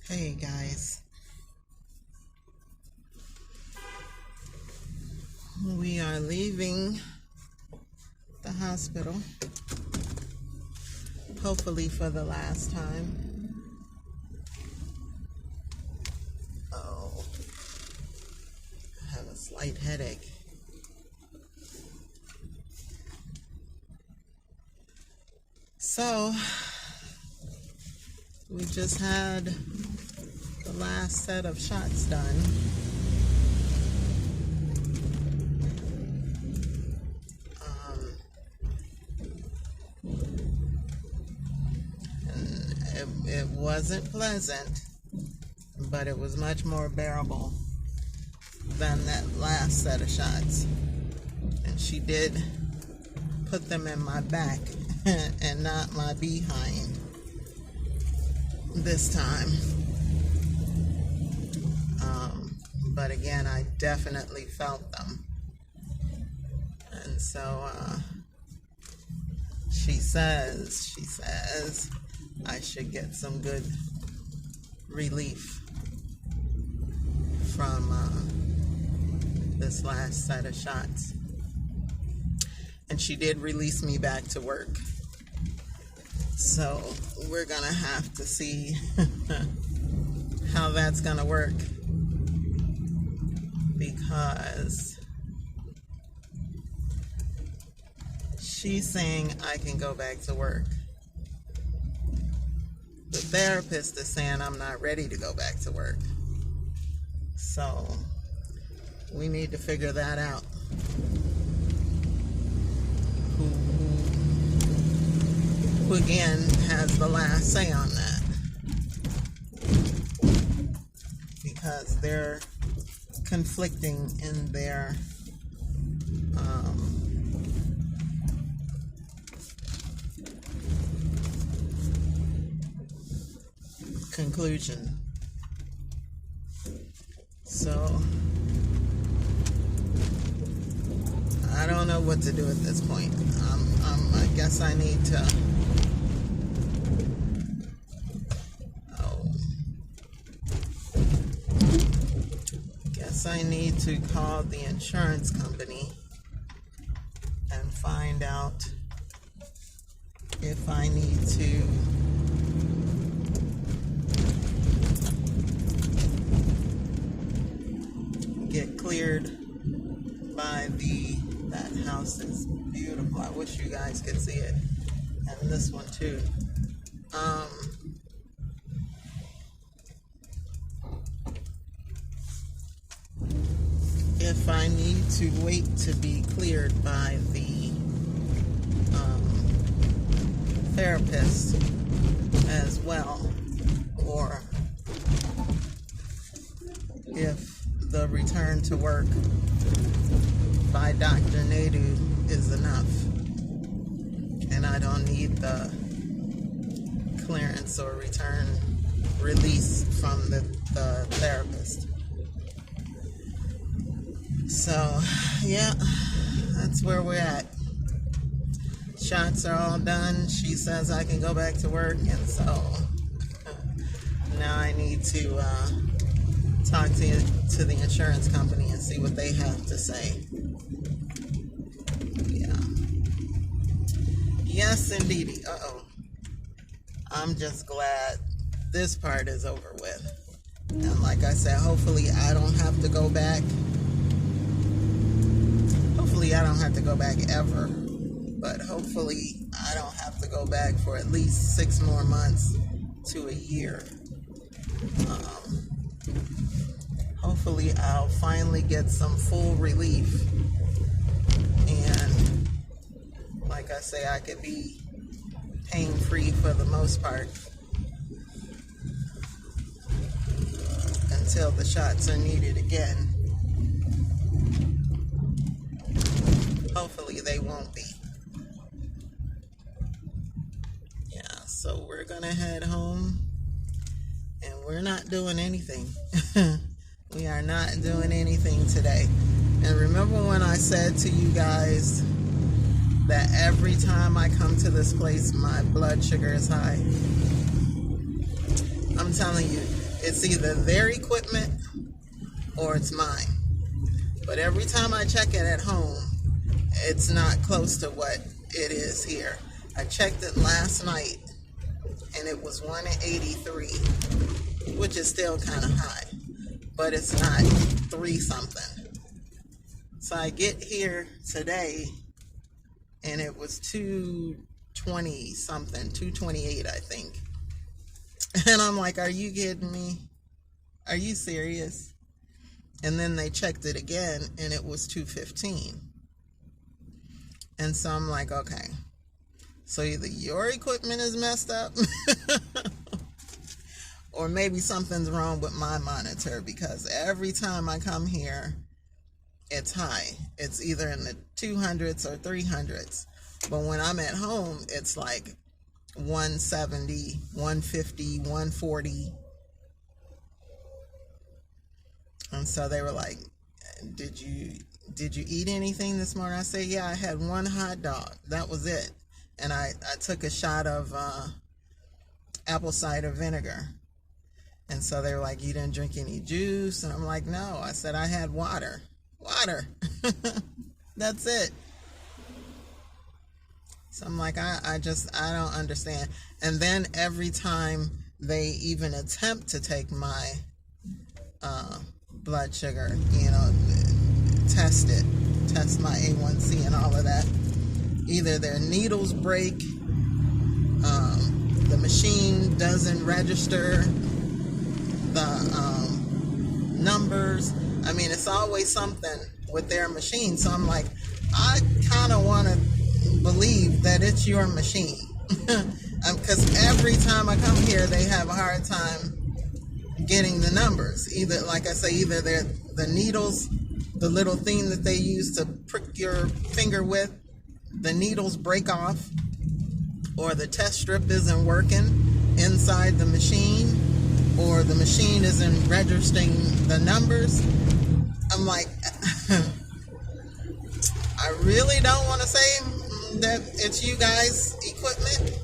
Hey guys, we are leaving the hospital, hopefully for the last time. Oh, I have a slight headache. So, we just had the last set of shots done. It wasn't pleasant, but it was much more bearable than that last set of shots. And she did put them in my back and not my behind this time. But again, I definitely felt them. And so she says I should get some good relief from this last set of shots. And she did release me back to work. So we're gonna have to see how that's gonna work, because she's saying I can go back to work. The therapist is saying I'm not ready to go back to work. So we need to figure that out. Who again has the last say on that? Because they're conflicting in their conclusion. So I don't know what to do at this point. I guess I need to call the insurance company and find out if I need to get cleared by that house is beautiful. I wish you guys could see it. And this one too. If I need to wait to be cleared by the therapist as well, or if the return to work by Dr. Nadu is enough and I don't need the clearance or return release from the therapist. So, yeah, that's where we're at. Shots are all done. She says I can go back to work, and so now I need to talk to the insurance company and see what they have to say. Yeah. Yes, indeedy. I'm just glad this part is over with. And like I said, hopefully I don't have to go back. Hopefully I don't have to go back ever. But hopefully I don't have to go back for at least 6 more months to a year. Hopefully I'll finally get some full relief. And like I say, I could be pain-free for the most part until the shots are needed again. Hopefully they won't be. Yeah, so we're gonna head home, and we're not doing anything. We are not doing anything today. And remember when I said to you guys that every time I come to this place, my blood sugar is high? I'm telling you, it's either their equipment or it's mine. But every time I check it at home, it's not close to what it is here. I checked it last night and it was 183, which is still kind of high, but it's not 3 something. So I get here today and it was 220 something, 228 I think. And I'm like, are you kidding me? Are you serious? And then they checked it again and it was 215. And so I'm like, okay, so either your equipment is messed up or maybe something's wrong with my monitor, because every time I come here, it's high. It's either in the 200s or 300s. But when I'm at home, it's like 170, 150, 140. And so they were like, did you eat anything this morning? I said, yeah, I had 1 hot dog. That was it. And I took a shot of apple cider vinegar. And so they were like, you didn't drink any juice? And I'm like, no. I said, I had water. Water. That's it. So I'm like, I don't understand. And then every time they even attempt to take my blood sugar, test my A1C and all of that, either their needles break, the machine doesn't register the numbers. I mean, it's always something with their machine. So I'm like, I kind of want to believe that it's your machine. Because every time I come here, they have a hard time getting the numbers. Either, like I say, either they're the needles, the little thing that they use to prick your finger with, the needles break off, or the test strip isn't working inside the machine, or the machine isn't registering the numbers. I'm like, I really don't want to say that it's you guys' equipment,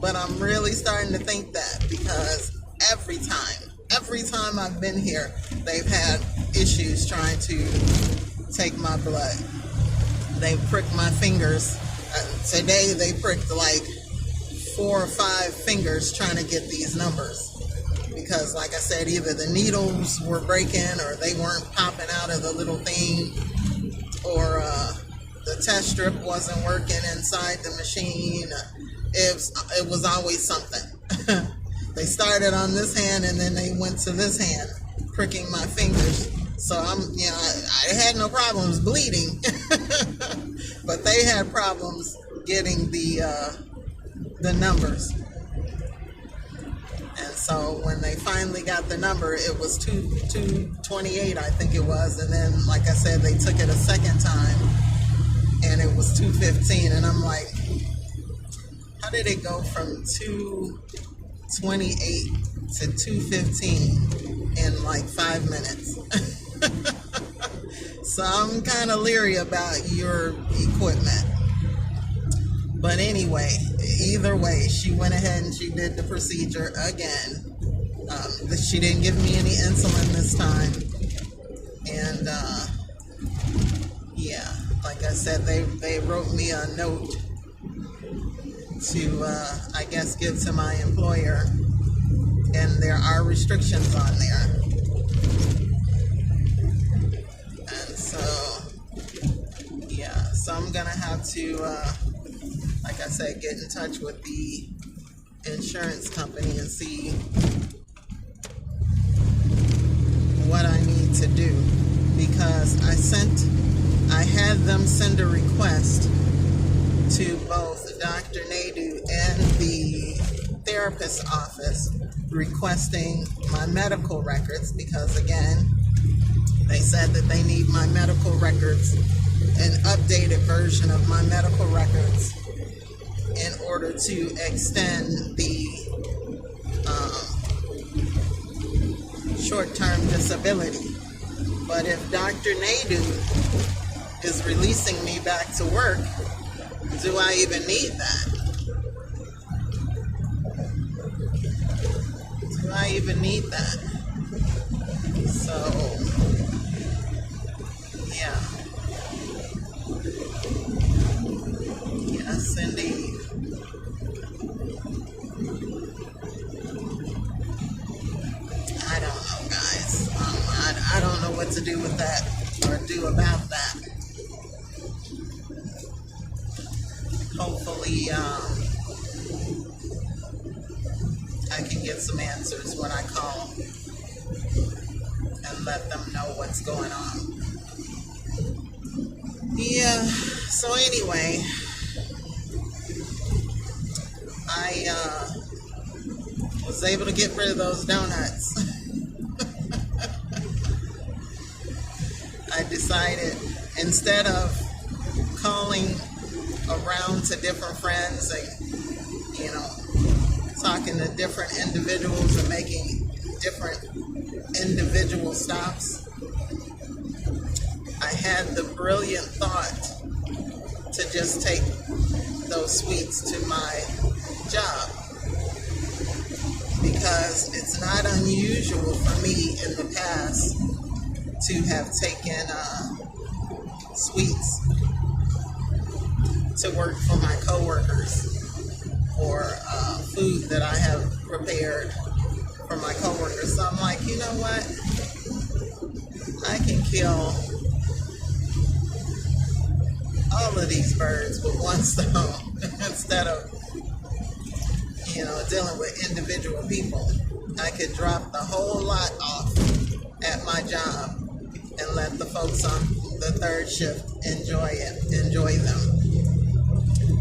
but I'm really starting to think that, because every time I've been here, they've had issues trying to take my blood. They pricked my fingers. Today they pricked like 4 or 5 fingers trying to get these numbers. Because like I said, either the needles were breaking or they weren't popping out of the little thing, or the test strip wasn't working inside the machine. It was always something. They started on this hand and then they went to this hand, pricking my fingers. So I had no problems bleeding, but they had problems getting the numbers. And so when they finally got the number, it was 228, I think it was. And then, like I said, they took it a second time and it was 215. And I'm like, how did it go from 228 to 215 in like 5 minutes? So I'm kind of leery about your equipment. But anyway, either way, she went ahead and she did the procedure again. She didn't give me any insulin this time. And yeah, like I said, they wrote me a note to, I guess, give to my employer. And there are restrictions on there. And so, yeah, so I'm going to have to, like I said, get in touch with the insurance company and see what I need to do. Because I had them send a request to both Dr. Nadu and the therapist's office requesting my medical records, because again, they said that they need my medical records, an updated version of my medical records, in order to extend the short-term disability. But if Dr. Nadu is releasing me back to work, do I even need that? Do I even need that. So, yeah. Yes, indeed. I don't know, guys. I don't know what to do with that or do about that. Hopefully, I can get some answers when I call and let them know what's going on. Yeah, so anyway, I was able to get rid of those donuts. I decided instead of calling around to different friends and, talking to different individuals and making different individual stops, I had the brilliant thought to just take those sweets to my job, because it's not unusual for me in the past to have taken sweets to work for my coworkers, or food that I have prepared for my coworkers. So I'm like, you know what? I can kill all of these birds with one stone instead of, dealing with individual people. I could drop the whole lot off at my job and let the folks on the third shift enjoy them.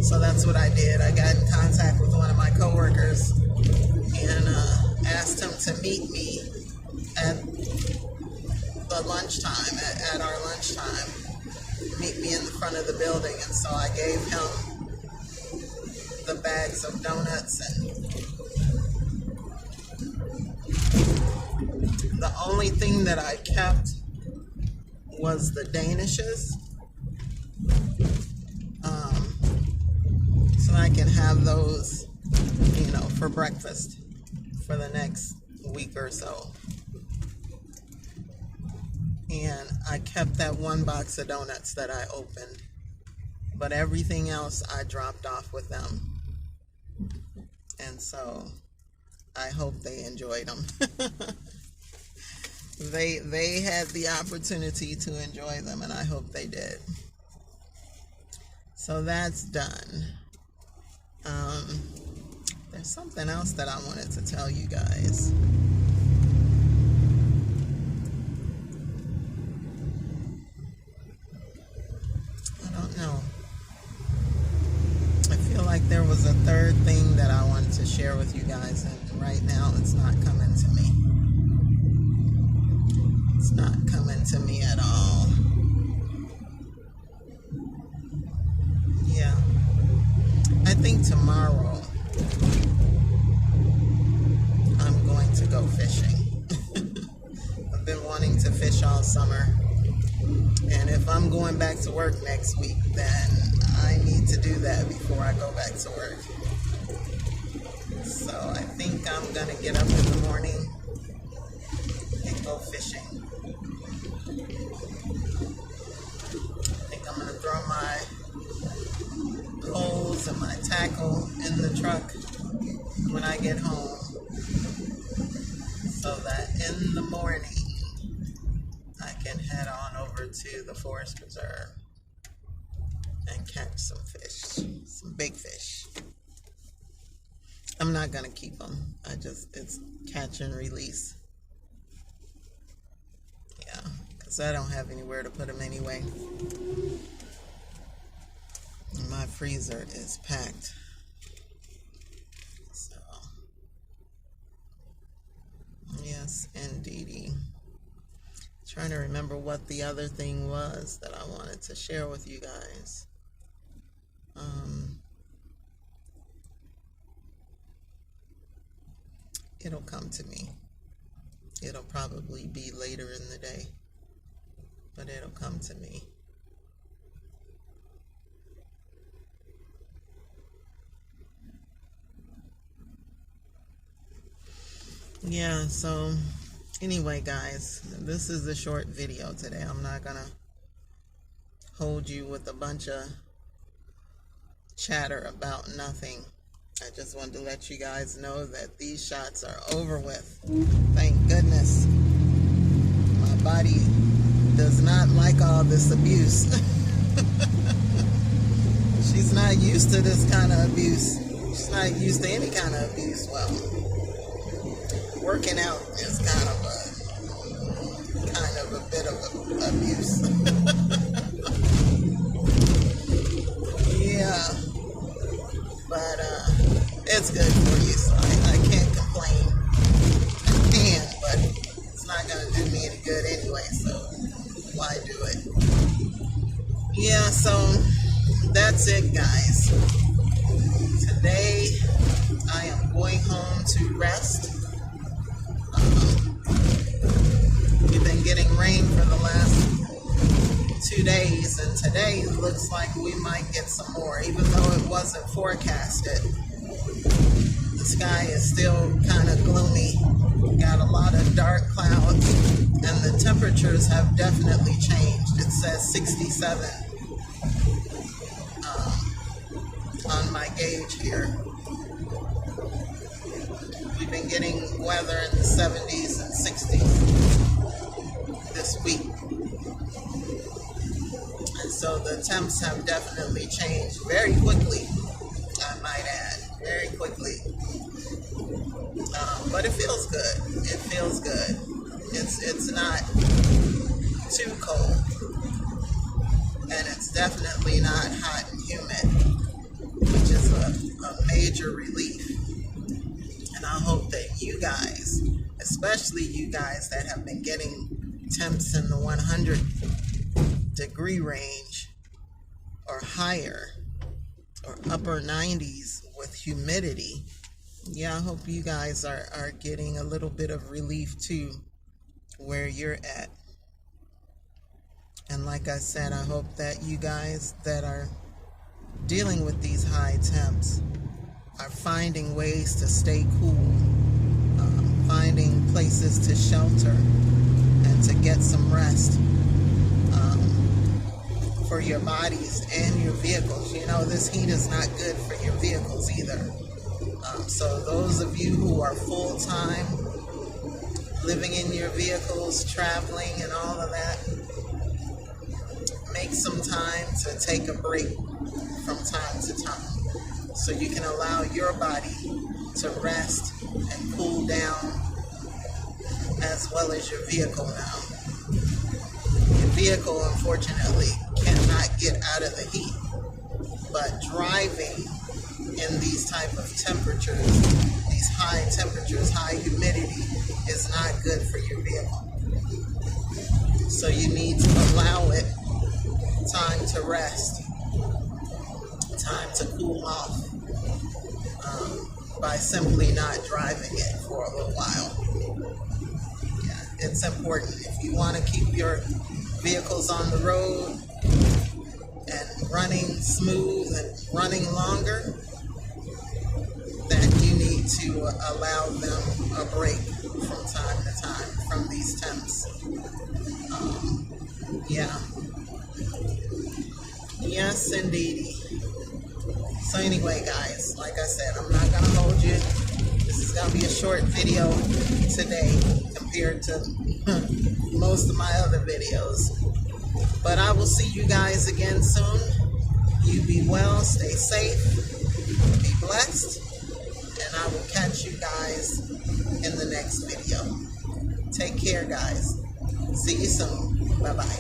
So that's what I did. I got in contact with one of my coworkers and asked him to meet me at the lunchtime, at our lunchtime, meet me in the front of the building. And so I gave him the bags of donuts, and the only thing that I kept was the Danishes. So I can have those, for breakfast for the next week or so. And I kept that one box of donuts that I opened, but everything else I dropped off with them. And so I hope they enjoyed them. They had the opportunity to enjoy them, and I hope they did. So that's done. There's something else that I wanted to tell you guys. I don't know. I feel like there was a third thing that I wanted to share with you guys, and right now it's not coming to me. It's not coming to me at all. Yeah. I think tomorrow I'm going to go fishing. I've been wanting to fish all summer. And if I'm going back to work next week, then I need to do that before I go back to work. So I think I'm going to get up in the morning and go fishing. I think I'm going to throw my poles and my tackle in the truck when I get home, so that in the morning I can head on over to the forest preserve and catch some fish, some big fish. I'm not gonna keep them. It's catch and release. Yeah, because I don't have anywhere to put them anyway. My freezer is packed. So, yes, indeedy. Trying to remember what the other thing was that I wanted to share with you guys. It'll come to me. It'll probably be later in the day, but it'll come to me. Yeah, so anyway, guys, this is a short video today. I'm not gonna hold you with a bunch of chatter about nothing. I just wanted to let you guys know that these shots are over with. Thank goodness. My body does not like all this abuse. She's not used to this kind of abuse. She's not used to any kind of abuse. Well, working out is kind of a bit of abuse. Yeah, but it's good for you, so I can't complain. I can, but it's not gonna do me any good anyway, so why do it? Yeah, so that's it, guys. Today I am going home to rest. We've been getting rain for the last 2 days, and today looks like we might get some more, even though it wasn't forecasted. The sky is still kind of gloomy. Got a lot of dark clouds, and the temperatures have definitely changed. It says 67 on my gauge here. We've been getting weather in the 70s and 60s this week. And so the temps have definitely changed very quickly, I might add, very quickly. But it feels good. It feels good. It's not too cold, and it's definitely not hot and humid, which is a major relief. And I hope that you guys, especially you guys that have been getting temps in the 100-degree range or higher, or upper 90s with humidity, yeah, I hope you guys are getting a little bit of relief too where you're at. And like I said, I hope that you guys that are dealing with these high temps are finding ways to stay cool, finding places to shelter and to get some rest for your bodies and your vehicles. You know, this heat is not good for your vehicles either. So those of you who are full-time, living in your vehicles, traveling and all of that, make some time to take a break from time to time, so you can allow your body to rest and cool down, as well as your vehicle now. Your vehicle, unfortunately, cannot get out of the heat, but driving in these type of temperatures, these high temperatures, high humidity, is not good for your vehicle. So you need to allow it time to rest, time to cool off, by simply not driving it for a little while. Yeah, it's important. If you want to keep your vehicles on the road and running smooth and running longer, then you need to allow them a break from time to time from these temps. Yeah. Yes, indeedy. So anyway, guys, like I said, I'm not going to hold you. This is going to be a short video today compared to most of my other videos. But I will see you guys again soon. You be well, stay safe, be blessed, and I will catch you guys in the next video. Take care, guys. See you soon. Bye-bye.